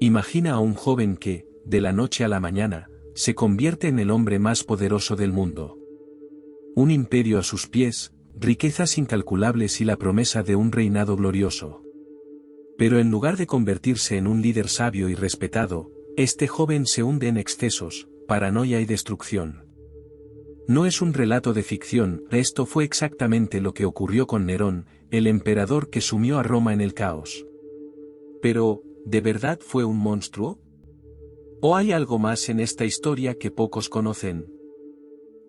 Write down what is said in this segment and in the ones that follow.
Imagina a un joven que, de la noche a la mañana, se convierte en el hombre más poderoso del mundo. Un imperio a sus pies, riquezas incalculables y la promesa de un reinado glorioso. Pero en lugar de convertirse en un líder sabio y respetado, este joven se hunde en excesos, paranoia y destrucción. No es un relato de ficción, esto fue exactamente lo que ocurrió con Nerón, el emperador que sumió a Roma en el caos. Pero, ¿de verdad fue un monstruo? ¿O hay algo más en esta historia que pocos conocen?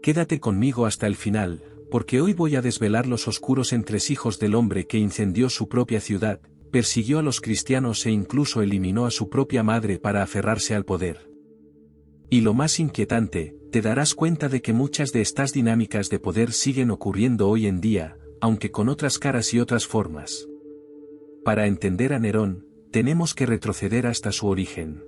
Quédate conmigo hasta el final, porque hoy voy a desvelar los oscuros entresijos del hombre que incendió su propia ciudad, persiguió a los cristianos e incluso eliminó a su propia madre para aferrarse al poder. Y lo más inquietante, te darás cuenta de que muchas de estas dinámicas de poder siguen ocurriendo hoy en día, aunque con otras caras y otras formas. Para entender a Nerón, tenemos que retroceder hasta su origen.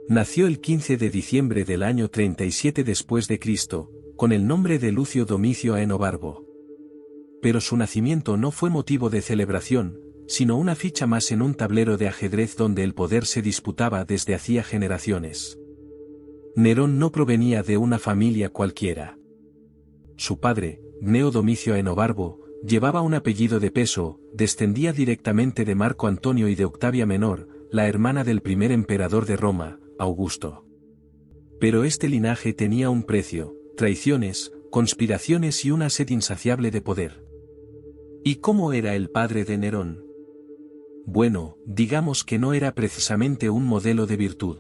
Nació el 15 de diciembre del año 37 después de Cristo, con el nombre de Lucio Domicio Aenobarbo. Pero su nacimiento no fue motivo de celebración, sino una ficha más en un tablero de ajedrez donde el poder se disputaba desde hacía generaciones. Nerón no provenía de una familia cualquiera. Su padre, Gneo Domicio Aenobarbo, llevaba un apellido de peso, descendía directamente de Marco Antonio y de Octavia Menor, la hermana del primer emperador de Roma, Augusto. Pero este linaje tenía un precio: traiciones, conspiraciones y una sed insaciable de poder. ¿Y cómo era el padre de Nerón? Bueno, digamos que no era precisamente un modelo de virtud.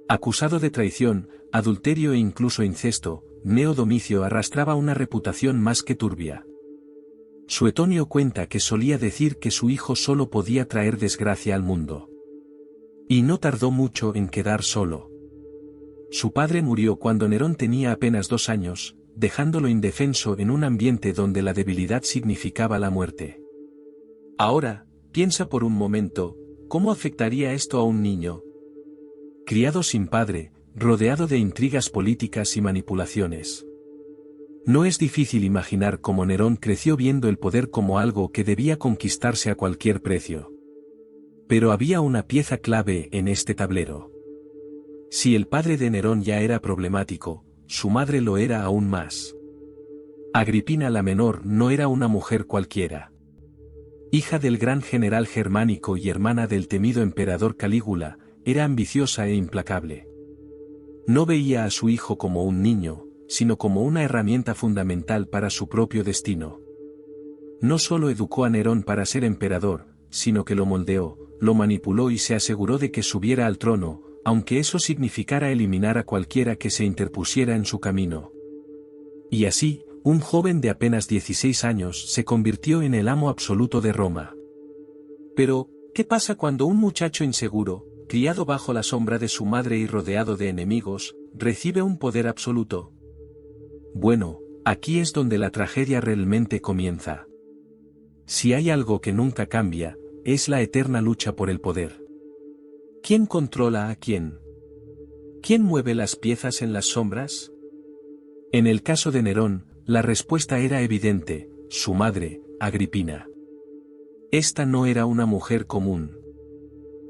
Acusado de traición, adulterio e incluso incesto, Gneo Domicio arrastraba una reputación más que turbia. Suetonio cuenta que solía decir que su hijo solo podía traer desgracia al mundo. Y no tardó mucho en quedar solo. Su padre murió cuando Nerón tenía apenas 2 años, dejándolo indefenso en un ambiente donde la debilidad significaba la muerte. Ahora, piensa por un momento, ¿cómo afectaría esto a un niño? Criado sin padre, rodeado de intrigas políticas y manipulaciones. No es difícil imaginar cómo Nerón creció viendo el poder como algo que debía conquistarse a cualquier precio. Pero había una pieza clave en este tablero. Si el padre de Nerón ya era problemático, su madre lo era aún más. Agripina la Menor no era una mujer cualquiera. Hija del gran general germánico y hermana del temido emperador Calígula, era ambiciosa e implacable. No veía a su hijo como un niño, sino como una herramienta fundamental para su propio destino. No solo educó a Nerón para ser emperador, sino que lo moldeó, lo manipuló y se aseguró de que subiera al trono, aunque eso significara eliminar a cualquiera que se interpusiera en su camino. Y así, un joven de apenas 16 años se convirtió en el amo absoluto de Roma. Pero, ¿qué pasa cuando un muchacho inseguro, criado bajo la sombra de su madre y rodeado de enemigos, recibe un poder absoluto? Bueno, aquí es donde la tragedia realmente comienza. Si hay algo que nunca cambia, es la eterna lucha por el poder. ¿Quién controla a quién? ¿Quién mueve las piezas en las sombras? En el caso de Nerón, la respuesta era evidente: su madre, Agripina. Esta no era una mujer común.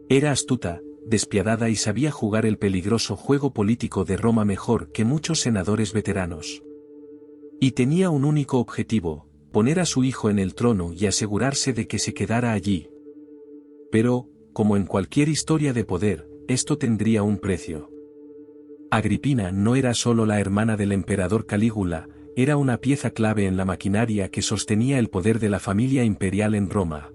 Era astuta, despiadada y sabía jugar el peligroso juego político de Roma mejor que muchos senadores veteranos. Y tenía un único objetivo: poner a su hijo en el trono y asegurarse de que se quedara allí. Pero, como en cualquier historia de poder, esto tendría un precio. Agripina no era solo la hermana del emperador Calígula, era una pieza clave en la maquinaria que sostenía el poder de la familia imperial en Roma.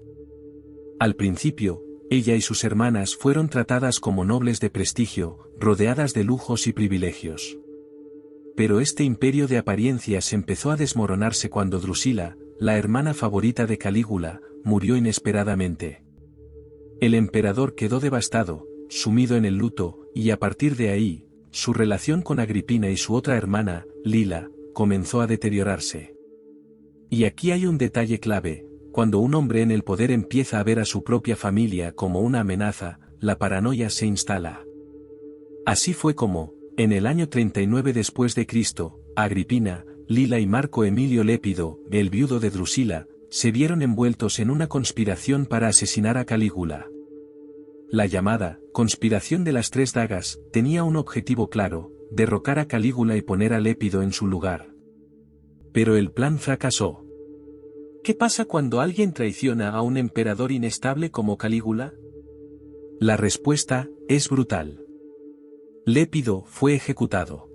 Al principio, ella y sus hermanas fueron tratadas como nobles de prestigio, rodeadas de lujos y privilegios. Pero este imperio de apariencias empezó a desmoronarse cuando Drusila, la hermana favorita de Calígula, murió inesperadamente. El emperador quedó devastado, sumido en el luto, y a partir de ahí, su relación con Agripina y su otra hermana, Lila, comenzó a deteriorarse. Y aquí hay un detalle clave: cuando un hombre en el poder empieza a ver a su propia familia como una amenaza, la paranoia se instala. Así fue como, en el año 39 después de Cristo, Agripina, Lila y Marco Emilio Lépido, el viudo de Drusila, se vieron envueltos en una conspiración para asesinar a Calígula. La llamada conspiración de las 3 dagas tenía un objetivo claro: derrocar a Calígula y poner a Lépido en su lugar. Pero el plan fracasó. ¿Qué pasa cuando alguien traiciona a un emperador inestable como Calígula? La respuesta es brutal. Lépido fue ejecutado.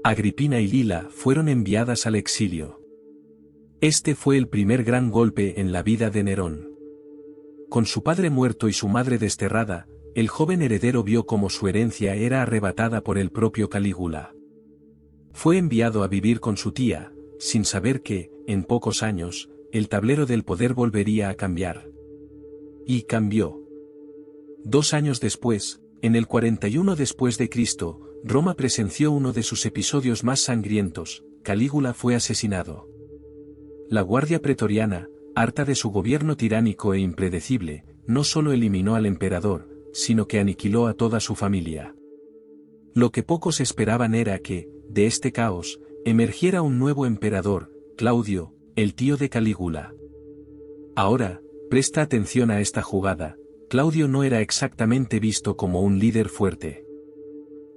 Agripina y Lila fueron enviadas al exilio. Este fue el primer gran golpe en la vida de Nerón. Con su padre muerto y su madre desterrada, el joven heredero vio cómo su herencia era arrebatada por el propio Calígula. Fue enviado a vivir con su tía, sin saber que, en pocos años, el tablero del poder volvería a cambiar. Y cambió. 2 años después, en el 41 después de Cristo, Roma presenció uno de sus episodios más sangrientos: Calígula fue asesinado. La Guardia Pretoriana, harta de su gobierno tiránico e impredecible, no solo eliminó al emperador, sino que aniquiló a toda su familia. Lo que pocos esperaban era que, de este caos, emergiera un nuevo emperador, Claudio, el tío de Calígula. Ahora, presta atención a esta jugada: Claudio no era exactamente visto como un líder fuerte.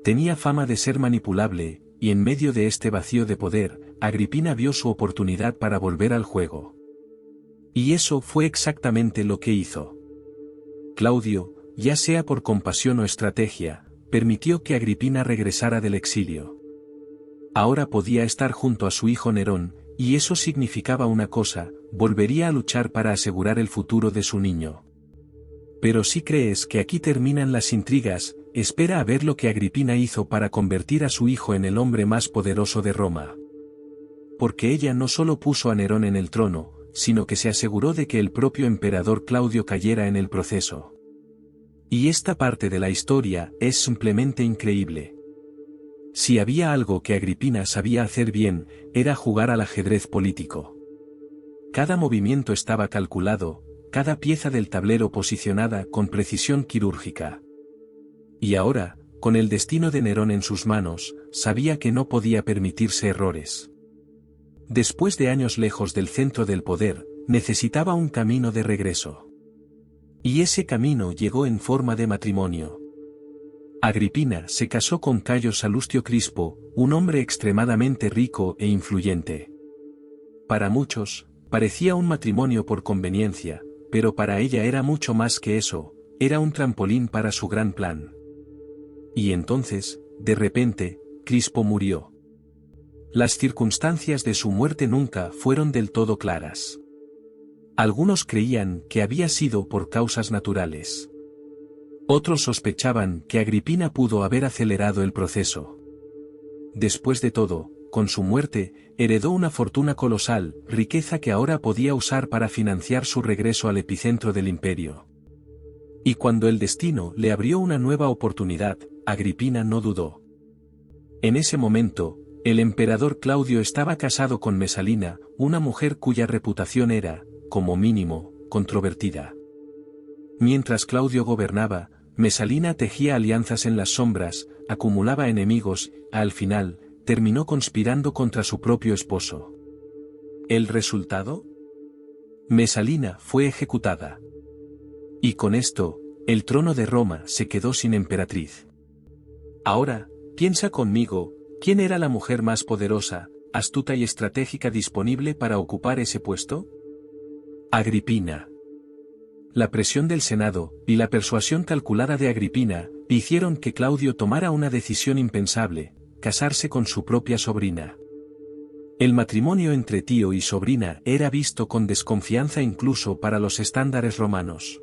Tenía fama de ser manipulable, y en medio de este vacío de poder, Agripina vio su oportunidad para volver al juego. Y eso fue exactamente lo que hizo. Claudio, ya sea por compasión o estrategia, permitió que Agripina regresara del exilio. Ahora podía estar junto a su hijo Nerón, y eso significaba una cosa: volvería a luchar para asegurar el futuro de su niño. Pero si crees que aquí terminan las intrigas, espera a ver lo que Agripina hizo para convertir a su hijo en el hombre más poderoso de Roma. Porque ella no solo puso a Nerón en el trono, sino que se aseguró de que el propio emperador Claudio cayera en el proceso. Y esta parte de la historia es simplemente increíble. Si había algo que Agripina sabía hacer bien, era jugar al ajedrez político. Cada movimiento estaba calculado, cada pieza del tablero posicionada con precisión quirúrgica. Y ahora, con el destino de Nerón en sus manos, sabía que no podía permitirse errores. Después de años lejos del centro del poder, necesitaba un camino de regreso. Y ese camino llegó en forma de matrimonio. Agripina se casó con Cayo Salustio Crispo, un hombre extremadamente rico e influyente. Para muchos, parecía un matrimonio por conveniencia, pero para ella era mucho más que eso: era un trampolín para su gran plan. Y entonces, de repente, Crispo murió. Las circunstancias de su muerte nunca fueron del todo claras. Algunos creían que había sido por causas naturales. Otros sospechaban que Agripina pudo haber acelerado el proceso. Después de todo, con su muerte, heredó una fortuna colosal, riqueza que ahora podía usar para financiar su regreso al epicentro del imperio. Y cuando el destino le abrió una nueva oportunidad, Agripina no dudó. En ese momento, el emperador Claudio estaba casado con Mesalina, una mujer cuya reputación era, como mínimo, controvertida. Mientras Claudio gobernaba, Mesalina tejía alianzas en las sombras, acumulaba enemigos, al final, terminó conspirando contra su propio esposo. ¿El resultado? Mesalina fue ejecutada. Y con esto, el trono de Roma se quedó sin emperatriz. Ahora, piensa conmigo: ¿quién era la mujer más poderosa, astuta y estratégica disponible para ocupar ese puesto? Agripina. La presión del Senado, y la persuasión calculada de Agripina, hicieron que Claudio tomara una decisión impensable: casarse con su propia sobrina. El matrimonio entre tío y sobrina era visto con desconfianza incluso para los estándares romanos.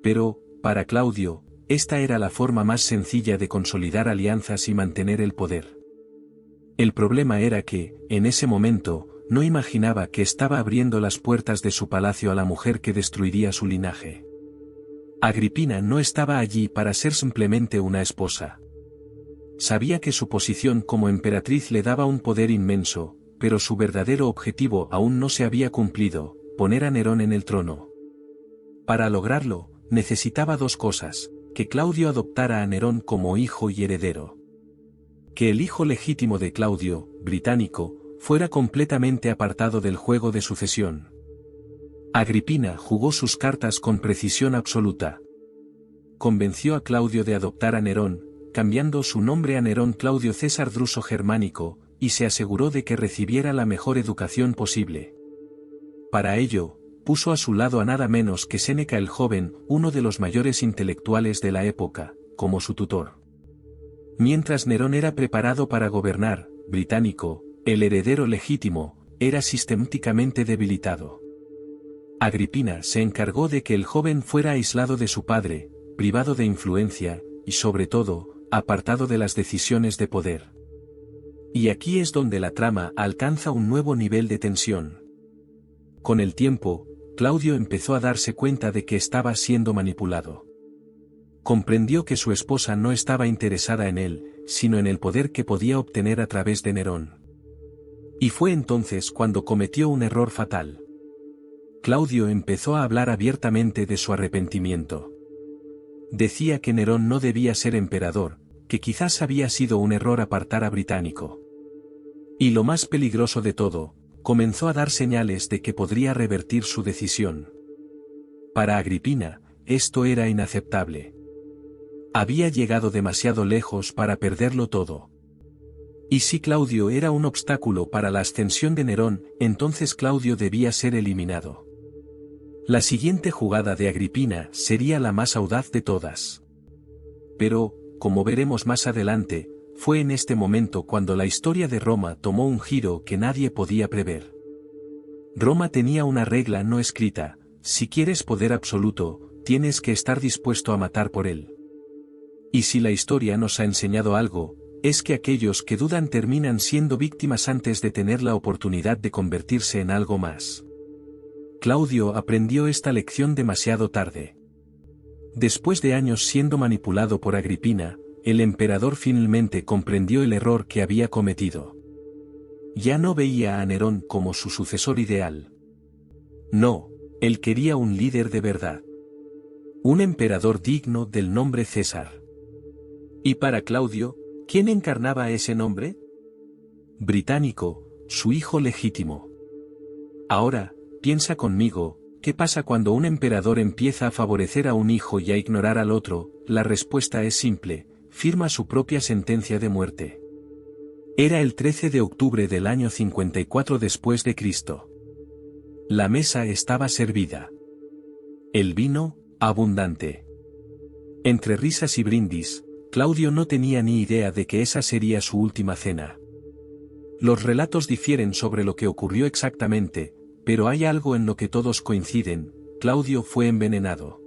Pero, para Claudio, esta era la forma más sencilla de consolidar alianzas y mantener el poder. El problema era que, en ese momento, no imaginaba que estaba abriendo las puertas de su palacio a la mujer que destruiría su linaje. Agripina no estaba allí para ser simplemente una esposa. Sabía que su posición como emperatriz le daba un poder inmenso, pero su verdadero objetivo aún no se había cumplido: poner a Nerón en el trono. Para lograrlo, necesitaba 2 cosas: que Claudio adoptara a Nerón como hijo y heredero. Que el hijo legítimo de Claudio, británico, fuera completamente apartado del juego de sucesión. Agripina jugó sus cartas con precisión absoluta. convenció a Claudio de adoptar a Nerón, cambiando su nombre a Nerón Claudio César Druso Germánico, y se aseguró de que recibiera la mejor educación posible. Para ello, puso a su lado a nada menos que Séneca el Joven, uno de los mayores intelectuales de la época, como su tutor. Mientras Nerón era preparado para gobernar, Británico, el heredero legítimo, era sistemáticamente debilitado. Agripina se encargó de que el joven fuera aislado de su padre, privado de influencia, y sobre todo, apartado de las decisiones de poder. Y aquí es donde la trama alcanza un nuevo nivel de tensión. Con el tiempo, Claudio empezó a darse cuenta de que estaba siendo manipulado. Comprendió que su esposa no estaba interesada en él, sino en el poder que podía obtener a través de Nerón. Y fue entonces cuando cometió un error fatal. Claudio empezó a hablar abiertamente de su arrepentimiento. Decía que Nerón no debía ser emperador, que quizás había sido un error apartar a Británico. Y lo más peligroso de todo, comenzó a dar señales de que podría revertir su decisión. Para Agripina, esto era inaceptable. Había llegado demasiado lejos para perderlo todo. Y si Claudio era un obstáculo para la ascensión de Nerón, entonces Claudio debía ser eliminado. La siguiente jugada de Agripina sería la más audaz de todas. Pero, como veremos más adelante, fue en este momento cuando la historia de Roma tomó un giro que nadie podía prever. Roma tenía una regla no escrita: si quieres poder absoluto, tienes que estar dispuesto a matar por él. Y si la historia nos ha enseñado algo, es que aquellos que dudan terminan siendo víctimas antes de tener la oportunidad de convertirse en algo más. Claudio aprendió esta lección demasiado tarde. Después de años siendo manipulado por Agripina, el emperador finalmente comprendió el error que había cometido. Ya no veía a Nerón como su sucesor ideal. No, él quería un líder de verdad. Un emperador digno del nombre César. Y para Claudio, ¿quién encarnaba ese nombre? Británico, su hijo legítimo. Ahora, piensa conmigo, ¿qué pasa cuando un emperador empieza a favorecer a un hijo y a ignorar al otro? La respuesta es simple: firma su propia sentencia de muerte. Era el 13 de octubre del año 54 después de Cristo. La mesa estaba servida. El vino, abundante. Entre risas y brindis, Claudio no tenía ni idea de que esa sería su última cena. Los relatos difieren sobre lo que ocurrió exactamente, pero hay algo en lo que todos coinciden: Claudio fue envenenado.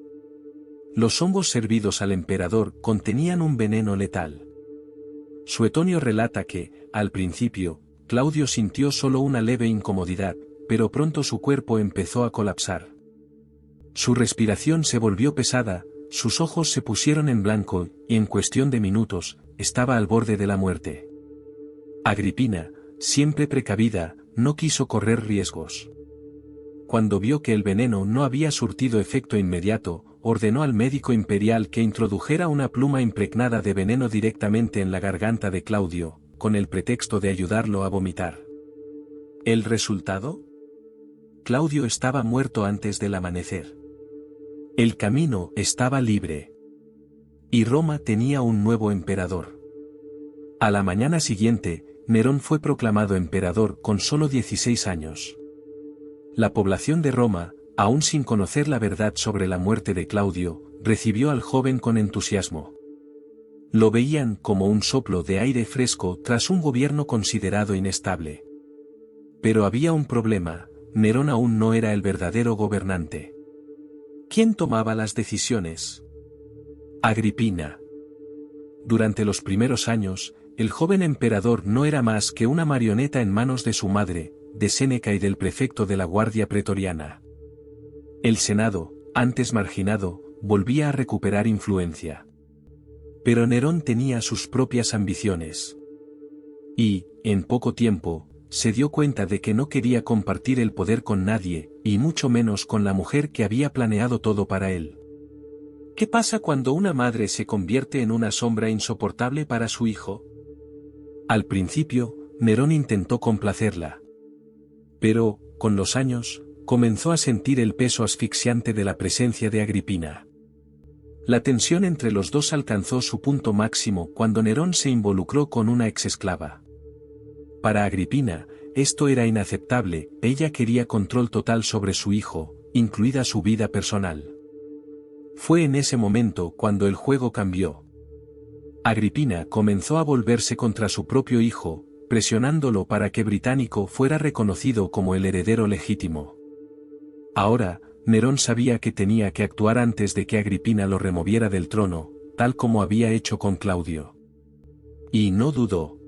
Los hongos servidos al emperador contenían un veneno letal. Suetonio relata que, al principio, Claudio sintió solo una leve incomodidad, pero pronto su cuerpo empezó a colapsar. Su respiración se volvió pesada, sus ojos se pusieron en blanco, y en cuestión de minutos, estaba al borde de la muerte. Agripina, siempre precavida, no quiso correr riesgos. Cuando vio que el veneno no había surtido efecto inmediato, ordenó al médico imperial que introdujera una pluma impregnada de veneno directamente en la garganta de Claudio, con el pretexto de ayudarlo a vomitar. ¿El resultado? Claudio estaba muerto antes del amanecer. El camino estaba libre. Y Roma tenía un nuevo emperador. A la mañana siguiente, Nerón fue proclamado emperador con solo 16 años. La población de Roma, aún sin conocer la verdad sobre la muerte de Claudio, recibió al joven con entusiasmo. Lo veían como un soplo de aire fresco tras un gobierno considerado inestable. Pero había un problema: Nerón aún no era el verdadero gobernante. ¿Quién tomaba las decisiones? Agripina. Durante los primeros años, el joven emperador no era más que una marioneta en manos de su madre, de Séneca y del prefecto de la Guardia Pretoriana. El Senado, antes marginado, volvía a recuperar influencia. Pero Nerón tenía sus propias ambiciones. Y, en poco tiempo, se dio cuenta de que no quería compartir el poder con nadie, y mucho menos con la mujer que había planeado todo para él. ¿Qué pasa cuando una madre se convierte en una sombra insoportable para su hijo? Al principio, Nerón intentó complacerla. Pero, con los años, comenzó a sentir el peso asfixiante de la presencia de Agripina. La tensión entre los dos alcanzó su punto máximo cuando Nerón se involucró con una exesclava. Para Agripina, esto era inaceptable, ella quería control total sobre su hijo, incluida su vida personal. Fue en ese momento cuando el juego cambió. Agripina comenzó a volverse contra su propio hijo, presionándolo para que Británico fuera reconocido como el heredero legítimo. Ahora, Nerón sabía que tenía que actuar antes de que Agripina lo removiera del trono, tal como había hecho con Claudio. Y no dudó.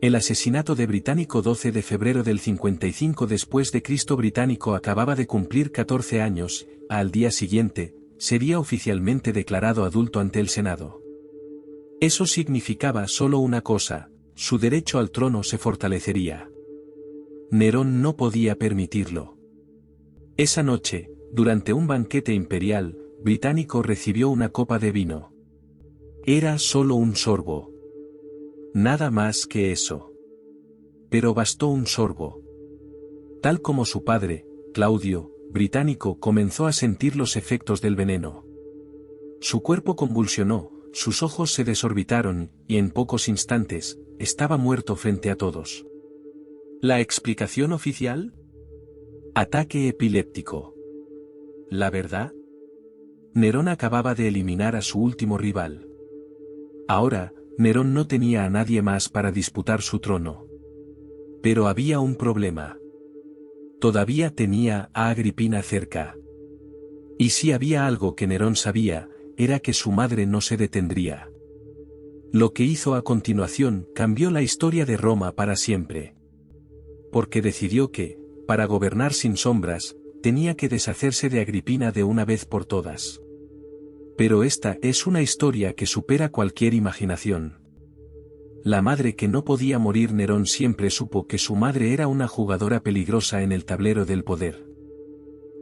El asesinato de Británico 12 de febrero del 55 después de Cristo. Británico acababa de cumplir 14 años, al día siguiente, sería oficialmente declarado adulto ante el Senado. Eso significaba solo una cosa: su derecho al trono se fortalecería. Nerón no podía permitirlo. Esa noche, durante un banquete imperial, Británico recibió una copa de vino. Era solo un sorbo. Nada más que eso. Pero bastó un sorbo. Tal como su padre, Claudio, Británico comenzó a sentir los efectos del veneno. Su cuerpo convulsionó, sus ojos se desorbitaron, y en pocos instantes, estaba muerto frente a todos. ¿La explicación oficial? Ataque epiléptico. ¿La verdad? Nerón acababa de eliminar a su último rival. Ahora, Nerón no tenía a nadie más para disputar su trono. Pero había un problema. Todavía tenía a Agripina cerca. Y si había algo que Nerón sabía, era que su madre no se detendría. Lo que hizo a continuación cambió la historia de Roma para siempre. Porque decidió que, para gobernar sin sombras, tenía que deshacerse de Agripina de una vez por todas. Pero esta es una historia que supera cualquier imaginación. La madre que no podía morir. Nerón siempre supo que su madre era una jugadora peligrosa en el tablero del poder.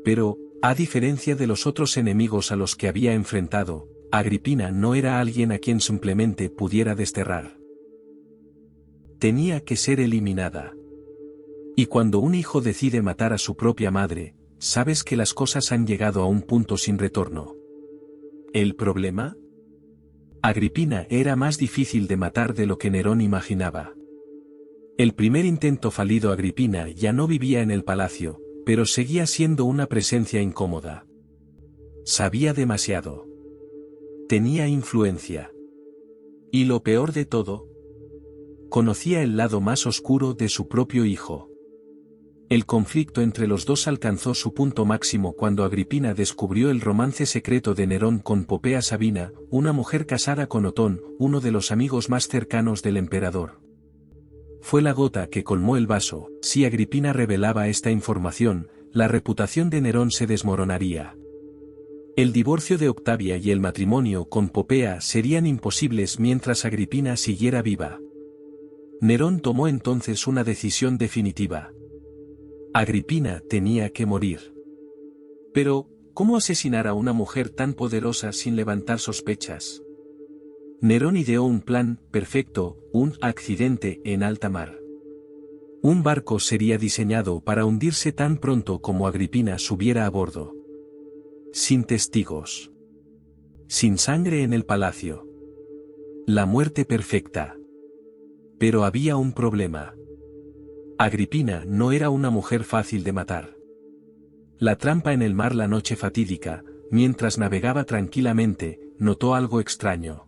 Pero, a diferencia de los otros enemigos a los que había enfrentado, Agripina no era alguien a quien simplemente pudiera desterrar. Tenía que ser eliminada. Y cuando un hijo decide matar a su propia madre, sabes que las cosas han llegado a un punto sin retorno. ¿El problema? Agripina era más difícil de matar de lo que Nerón imaginaba. El primer intento falido. Agripina ya no vivía en el palacio, pero seguía siendo una presencia incómoda. Sabía demasiado. Tenía influencia. Y lo peor de todo, conocía el lado más oscuro de su propio hijo. El conflicto entre los dos alcanzó su punto máximo cuando Agripina descubrió el romance secreto de Nerón con Popea Sabina, una mujer casada con Otón, uno de los amigos más cercanos del emperador. Fue la gota que colmó el vaso. Si Agripina revelaba esta información, la reputación de Nerón se desmoronaría. El divorcio de Octavia y el matrimonio con Popea serían imposibles mientras Agripina siguiera viva. Nerón tomó entonces una decisión definitiva. Agripina tenía que morir. Pero, ¿cómo asesinar a una mujer tan poderosa sin levantar sospechas? Nerón ideó un plan perfecto: un accidente en alta mar. Un barco sería diseñado para hundirse tan pronto como Agripina subiera a bordo. Sin testigos. Sin sangre en el palacio. La muerte perfecta. Pero había un problema. Agripina no era una mujer fácil de matar. La trampa en el mar. La noche fatídica, mientras navegaba tranquilamente, notó algo extraño.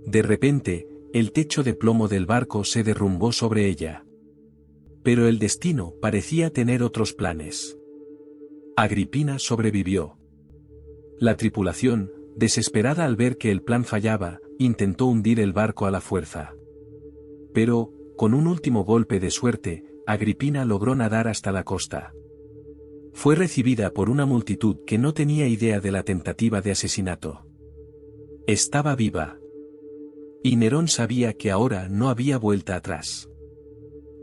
De repente, el techo de plomo del barco se derrumbó sobre ella. Pero el destino parecía tener otros planes. Agripina sobrevivió. La tripulación, desesperada al ver que el plan fallaba, intentó hundir el barco a la fuerza. Pero, con un último golpe de suerte, Agripina logró nadar hasta la costa. Fue recibida por una multitud que no tenía idea de la tentativa de asesinato. Estaba viva. Y Nerón sabía que ahora no había vuelta atrás.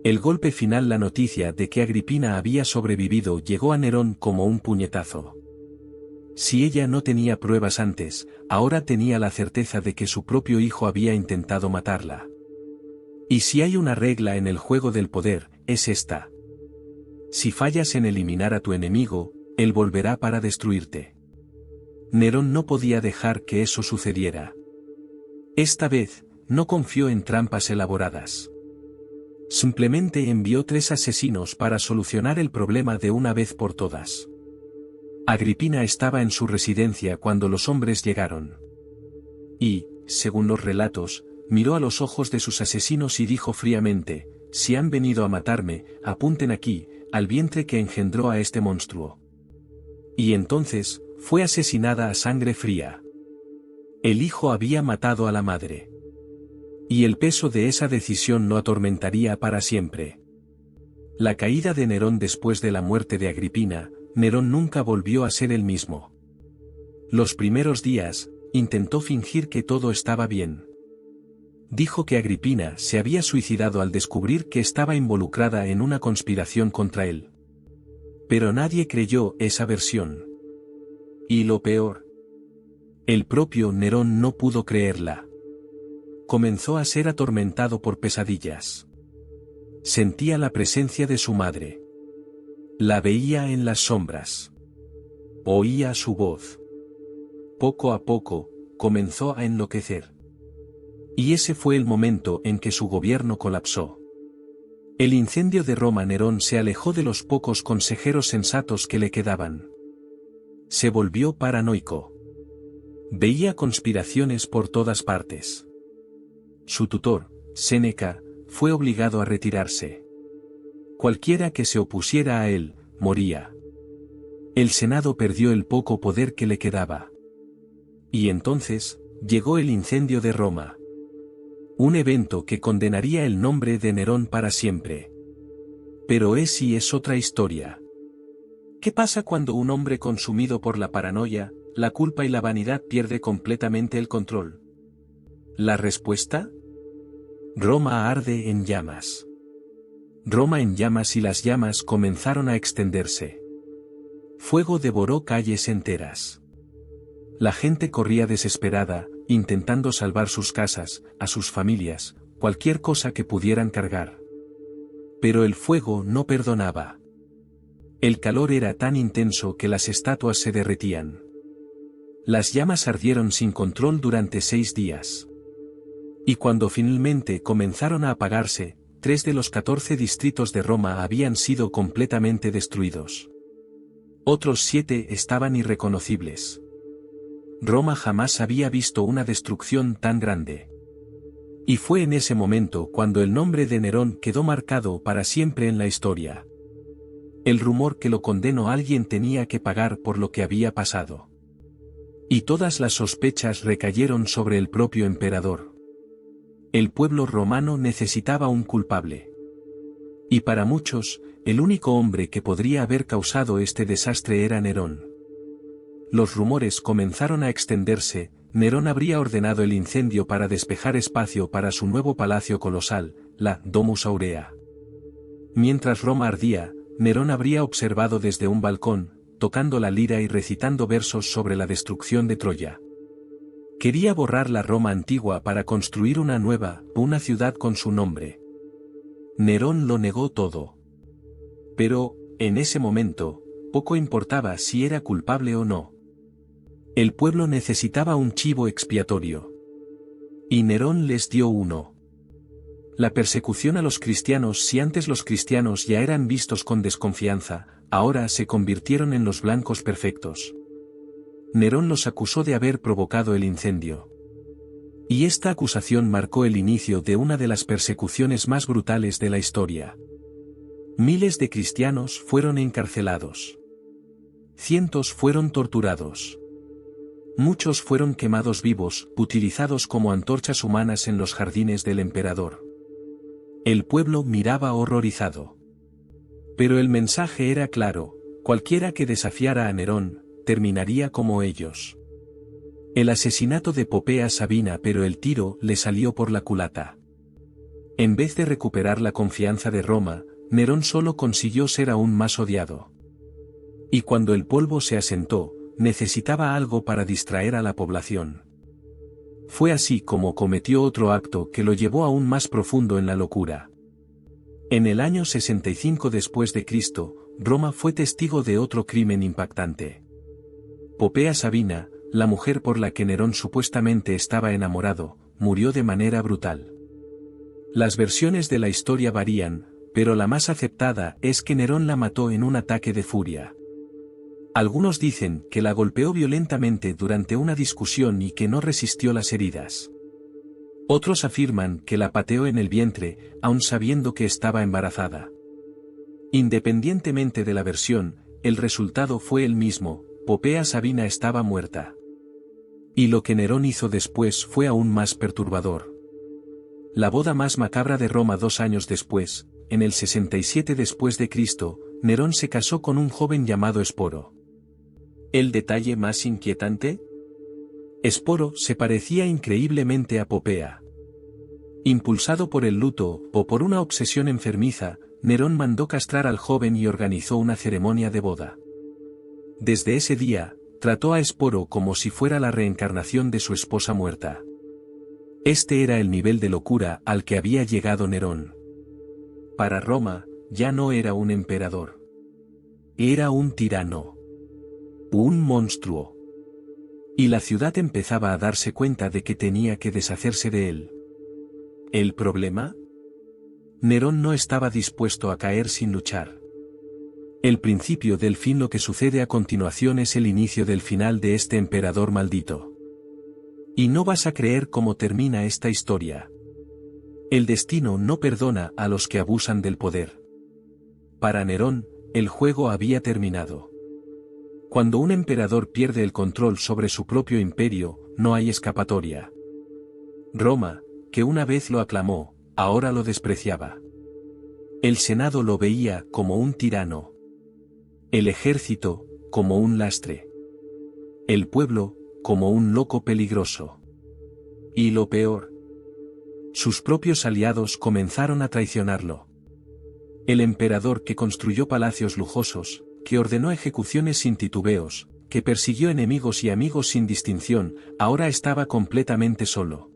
El golpe final. La noticia de que Agripina había sobrevivido llegó a Nerón como un puñetazo. Si ella no tenía pruebas antes, ahora tenía la certeza de que su propio hijo había intentado matarla. Y si hay una regla en el juego del poder, es esta. Si fallas en eliminar a tu enemigo, él volverá para destruirte. Nerón no podía dejar que eso sucediera. Esta vez, no confió en trampas elaboradas. Simplemente envió 3 asesinos para solucionar el problema de una vez por todas. Agripina estaba en su residencia cuando los hombres llegaron. Y, según los relatos, miró a los ojos de sus asesinos y dijo fríamente: si han venido a matarme, apunten aquí, al vientre que engendró a este monstruo. Y entonces, fue asesinada a sangre fría. El hijo había matado a la madre. Y el peso de esa decisión lo atormentaría para siempre. La caída de Nerón después de la muerte de Agripina, Nerón nunca volvió a ser el mismo. Los primeros días, intentó fingir que todo estaba bien. Dijo que Agripina se había suicidado al descubrir que estaba involucrada en una conspiración contra él. Pero nadie creyó esa versión. Y lo peor, el propio Nerón no pudo creerla. Comenzó a ser atormentado por pesadillas. Sentía la presencia de su madre. La veía en las sombras. Oía su voz. Poco a poco, comenzó a enloquecer. Y ese fue el momento en que su gobierno colapsó. El incendio de Roma. Nerón se alejó de los pocos consejeros sensatos que le quedaban. Se volvió paranoico. Veía conspiraciones por todas partes. Su tutor, Séneca, fue obligado a retirarse. Cualquiera que se opusiera a él, moría. El Senado perdió el poco poder que le quedaba. Y entonces, llegó el incendio de Roma. Un evento que condenaría el nombre de Nerón para siempre. Pero es otra historia. ¿Qué pasa cuando un hombre consumido por la paranoia, la culpa y la vanidad pierde completamente el control? ¿La respuesta? Roma arde en llamas. Roma en llamas y las llamas comenzaron a extenderse. Fuego devoró calles enteras. La gente corría desesperada, intentando salvar sus casas, a sus familias, cualquier cosa que pudieran cargar. Pero el fuego no perdonaba. El calor era tan intenso que las estatuas se derretían. Las llamas ardieron sin control durante 6 días. Y cuando finalmente comenzaron a apagarse, 3 de los 14 distritos de Roma habían sido completamente destruidos. Otros 7 estaban irreconocibles. Roma jamás había visto una destrucción tan grande. Y fue en ese momento cuando el nombre de Nerón quedó marcado para siempre en la historia. El rumor que lo condenó alguien tenía que pagar por lo que había pasado. Y todas las sospechas recayeron sobre el propio emperador. El pueblo romano necesitaba un culpable. Y para muchos, el único hombre que podría haber causado este desastre era Nerón. Los rumores comenzaron a extenderse. Nerón habría ordenado el incendio para despejar espacio para su nuevo palacio colosal, la Domus Aurea. Mientras Roma ardía, Nerón habría observado desde un balcón, tocando la lira y recitando versos sobre la destrucción de Troya. Quería borrar la Roma antigua para construir una nueva, una ciudad con su nombre. Nerón lo negó todo. Pero, en ese momento, poco importaba si era culpable o no. El pueblo necesitaba un chivo expiatorio. Y Nerón les dio uno. La persecución a los cristianos. Si antes los cristianos ya eran vistos con desconfianza, ahora se convirtieron en los blancos perfectos. Nerón los acusó de haber provocado el incendio. Y esta acusación marcó el inicio de una de las persecuciones más brutales de la historia. Miles de cristianos fueron encarcelados. Cientos fueron torturados. Muchos fueron quemados vivos, utilizados como antorchas humanas en los jardines del emperador. El pueblo miraba horrorizado. Pero el mensaje era claro: cualquiera que desafiara a Nerón, terminaría como ellos. El asesinato de Popea Sabina, pero el tiro le salió por la culata. En vez de recuperar la confianza de Roma, Nerón solo consiguió ser aún más odiado. Y cuando el polvo se asentó, necesitaba algo para distraer a la población. Fue así como cometió otro acto que lo llevó aún más profundo en la locura. En el año 65 después de Cristo, Roma fue testigo de otro crimen impactante. Popea Sabina, la mujer por la que Nerón supuestamente estaba enamorado, murió de manera brutal. Las versiones de la historia varían, pero la más aceptada es que Nerón la mató en un ataque de furia. Algunos dicen que la golpeó violentamente durante una discusión y que no resistió las heridas. Otros afirman que la pateó en el vientre, aun sabiendo que estaba embarazada. Independientemente de la versión, el resultado fue el mismo: Popea Sabina estaba muerta. Y lo que Nerón hizo después fue aún más perturbador. La boda más macabra de Roma 2 años después, en el 67 después de Cristo, Nerón se casó con un joven llamado Esporo. ¿El detalle más inquietante? Esporo se parecía increíblemente a Popea. Impulsado por el luto o por una obsesión enfermiza, Nerón mandó castrar al joven y organizó una ceremonia de boda. Desde ese día, trató a Esporo como si fuera la reencarnación de su esposa muerta. Este era el nivel de locura al que había llegado Nerón. Para Roma, ya no era un emperador. Era un tirano. Un monstruo. Y la ciudad empezaba a darse cuenta de que tenía que deshacerse de él. ¿El problema? Nerón no estaba dispuesto a caer sin luchar. El principio del fin. Lo que sucede a continuación es el inicio del final de este emperador maldito. Y no vas a creer cómo termina esta historia. El destino no perdona a los que abusan del poder. Para Nerón, el juego había terminado. Cuando un emperador pierde el control sobre su propio imperio, no hay escapatoria. Roma, que una vez lo aclamó, ahora lo despreciaba. El Senado lo veía como un tirano. El ejército, como un lastre. El pueblo, como un loco peligroso. Y lo peor, sus propios aliados comenzaron a traicionarlo. El emperador que construyó palacios lujosos, que ordenó ejecuciones sin titubeos, que persiguió enemigos y amigos sin distinción, ahora estaba completamente solo.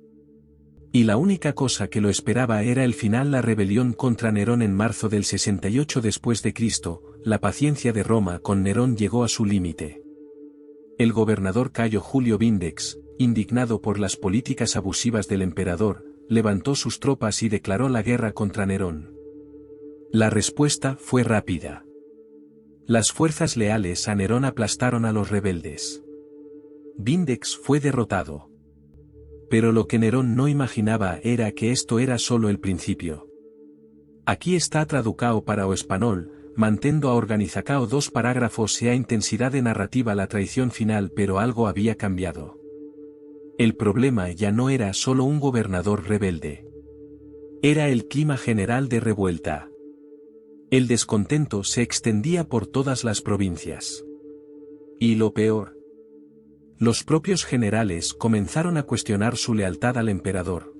Y la única cosa que lo esperaba era el final. La rebelión contra Nerón en marzo del 68 después de Cristo, la paciencia de Roma con Nerón llegó a su límite. El gobernador Cayo Julio Vindex, indignado por las políticas abusivas del emperador, levantó sus tropas y declaró la guerra contra Nerón. La respuesta fue rápida. Las fuerzas leales a Nerón aplastaron a los rebeldes. Vindex fue derrotado. Pero lo que Nerón no imaginaba era que esto era solo el principio. Aquí está traducado para o español, mantendo a organizacao 2 parágrafos e a intensidad de narrativa la traición final, pero algo había cambiado. El problema ya no era solo un gobernador rebelde. Era el clima general de revuelta. El descontento se extendía por todas las provincias. Y lo peor, los propios generales comenzaron a cuestionar su lealtad al emperador.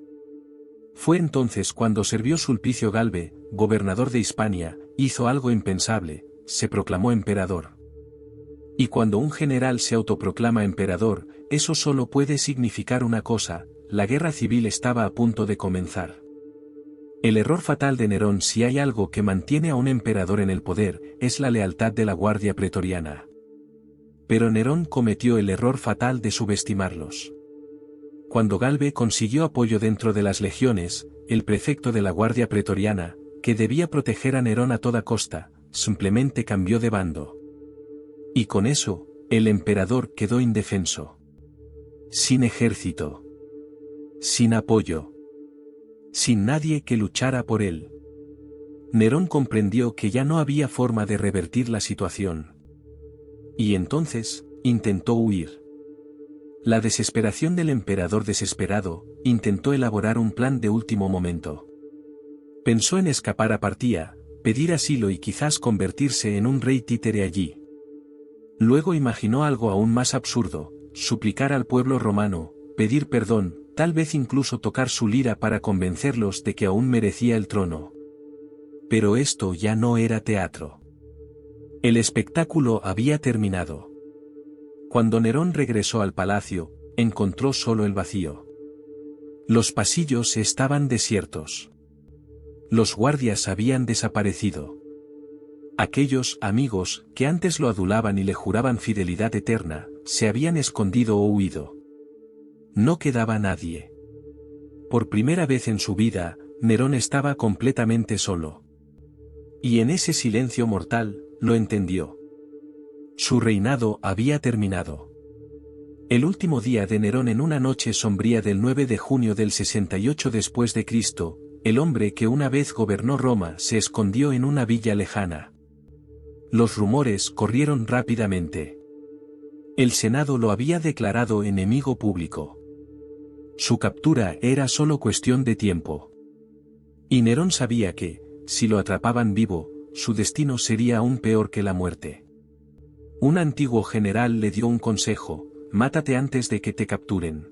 Fue entonces cuando Servio Sulpicio Galbe, gobernador de Hispania, hizo algo impensable: se proclamó emperador. Y cuando un general se autoproclama emperador, eso solo puede significar una cosa: la guerra civil estaba a punto de comenzar. El error fatal de Nerón, si hay algo que mantiene a un emperador en el poder, es la lealtad de la Guardia Pretoriana. Pero Nerón cometió el error fatal de subestimarlos. Cuando Galbe consiguió apoyo dentro de las legiones, el prefecto de la Guardia Pretoriana, que debía proteger a Nerón a toda costa, simplemente cambió de bando. Y con eso, el emperador quedó indefenso. Sin ejército. Sin apoyo. Sin nadie que luchara por él. Nerón comprendió que ya no había forma de revertir la situación. Y entonces, intentó huir. La desesperación del emperador desesperado, intentó elaborar un plan de último momento. Pensó en escapar a Partía, pedir asilo y quizás convertirse en un rey títere allí. Luego imaginó algo aún más absurdo: suplicar al pueblo romano, pedir perdón, tal vez incluso tocar su lira para convencerlos de que aún merecía el trono. Pero esto ya no era teatro. El espectáculo había terminado. Cuando Nerón regresó al palacio, encontró solo el vacío. Los pasillos estaban desiertos. Los guardias habían desaparecido. Aquellos amigos que antes lo adulaban y le juraban fidelidad eterna, se habían escondido o huido. No quedaba nadie. Por primera vez en su vida, Nerón estaba completamente solo. Y en ese silencio mortal, lo entendió. Su reinado había terminado. El último día de Nerón, en una noche sombría del 9 de junio del 68 después de Cristo, el hombre que una vez gobernó Roma se escondió en una villa lejana. Los rumores corrieron rápidamente. El Senado lo había declarado enemigo público. Su captura era solo cuestión de tiempo. Y Nerón sabía que, si lo atrapaban vivo, su destino sería aún peor que la muerte. Un antiguo general le dio un consejo: mátate antes de que te capturen.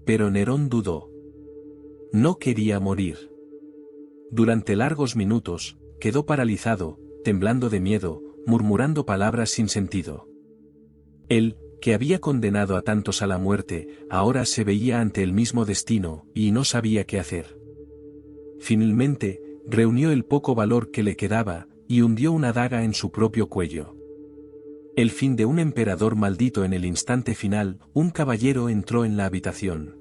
Pero Nerón dudó. No quería morir. Durante largos minutos, quedó paralizado, temblando de miedo, murmurando palabras sin sentido. Él, que había condenado a tantos a la muerte, ahora se veía ante el mismo destino, y no sabía qué hacer. Finalmente, reunió el poco valor que le quedaba, y hundió una daga en su propio cuello. El fin de un emperador maldito. En el instante final, un caballero entró en la habitación.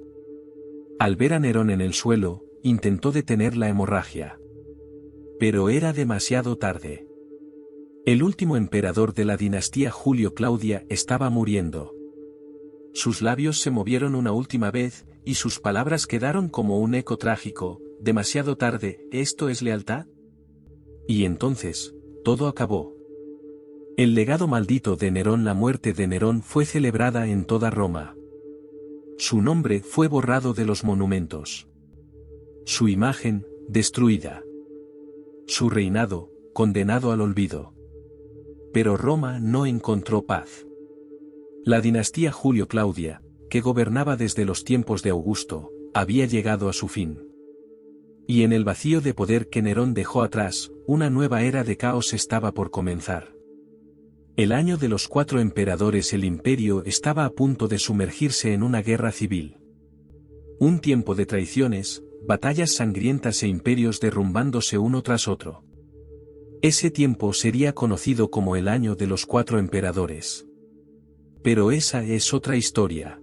Al ver a Nerón en el suelo, intentó detener la hemorragia. Pero era demasiado tarde. El último emperador de la dinastía Julio Claudia estaba muriendo. Sus labios se movieron una última vez, y sus palabras quedaron como un eco trágico: demasiado tarde, ¿esto es lealtad? Y entonces, todo acabó. El legado maldito de Nerón. La muerte de Nerón fue celebrada en toda Roma. Su nombre fue borrado de los monumentos. Su imagen, destruida. Su reinado, condenado al olvido. Pero Roma no encontró paz. La dinastía Julio Claudia, que gobernaba desde los tiempos de Augusto, había llegado a su fin. Y en el vacío de poder que Nerón dejó atrás, una nueva era de caos estaba por comenzar. El año de los 4 emperadores. El imperio estaba a punto de sumergirse en una guerra civil. Un tiempo de traiciones, batallas sangrientas e imperios derrumbándose uno tras otro. Ese tiempo sería conocido como el año de los 4 emperadores. Pero esa es otra historia.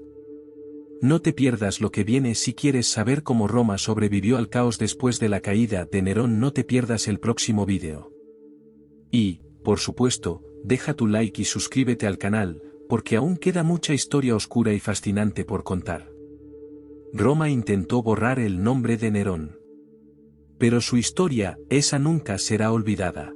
No te pierdas lo que viene si quieres saber cómo Roma sobrevivió al caos después de la caída de Nerón. No te pierdas el próximo vídeo. Y, por supuesto, deja tu like y suscríbete al canal, porque aún queda mucha historia oscura y fascinante por contar. Roma intentó borrar el nombre de Nerón. Pero su historia, esa nunca será olvidada.